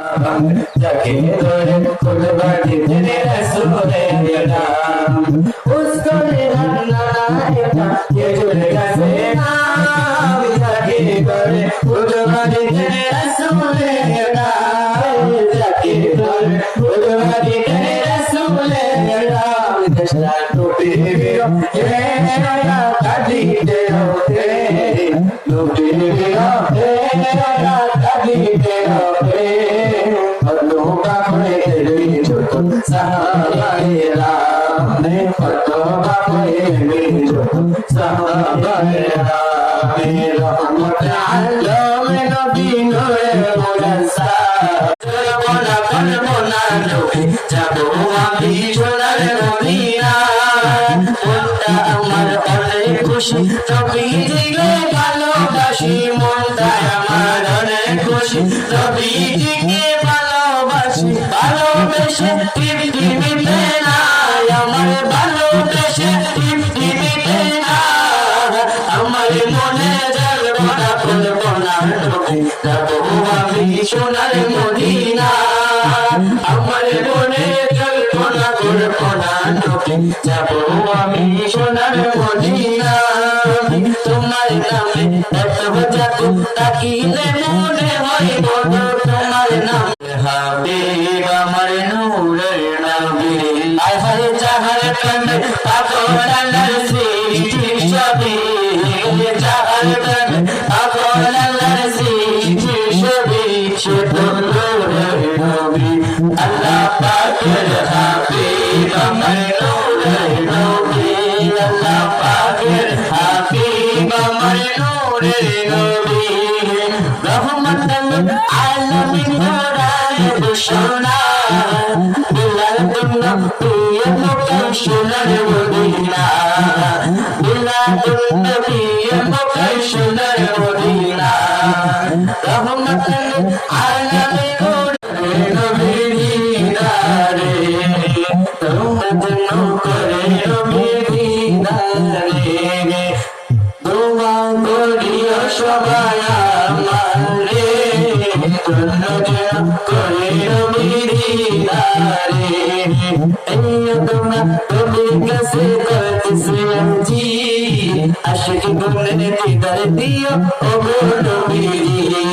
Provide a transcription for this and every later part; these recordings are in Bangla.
जाके तोरे फूल बाटी तेरे रसूले नाम उसको लेना ना ये झूलेगा से नाम जाके तोरे फूल बाटी तेरे रसूले नाम जाके तोरे फूल बाटी तेरे रसूले नाम दशरा टोपी बिरो ये नया काटी तेरो ते टोपी बिरो ये नया काटी तेरो ते Sahabaira, ne fatwa me jo sahabaira, me rahmat alam nabi nure munasa, jabona kalbona loke jabo ami cholar modina, monta amar ole khushi tabi dile balo bashi, monta amar ole khushi tabi dile ভালোবেসে পৃথিবীতে না আমার ভালোবেসে পৃথিবীতে না আমার মনে জলবনা ফুলবনা যাবো আমি সোনার মদিনা আমার মনে জলবনা ফুলবনা যাবো আমি সোনার মদিনা তোমার নামে এত জাদু তাকিলে মনে হয় বড় তোমার নাম হাবিব আমার নূরের নবী আয় হায় জাহার কান্দে পাগল আল্লাহর সৃষ্টি ছবি জাহার কান্দে পাগল আল্লাহর সৃষ্টি ছবি সে তো নূরের নবী আল্লাহ পাকের হাবিব আমার নূরের নবী আল্লাহ পাকের হাবিব আমার নূরের নবী রহমাতুল আলামিন সোনা বিলাল দুনিয়া প্রিয় মক্কা সোনার মদিনা বিলাল দুনিয়া মক্কা সোনার মদিনা রহমাতুল আলামিন নবীনা রে রহমত করে নবীনা রে দোয়া করিও সবাই আমারে করে আশিক গুণে দিদার দিও ও গো নবীজি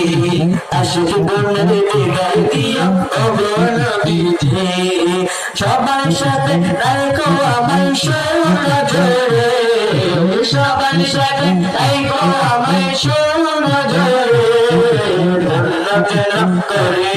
আশিক গুণে দিদার দিও ও গো নবীজি সবার সাথে রাখো আমায় সোনা জোরে সবার সাথে রাখো আমায় সোনা জোরে করে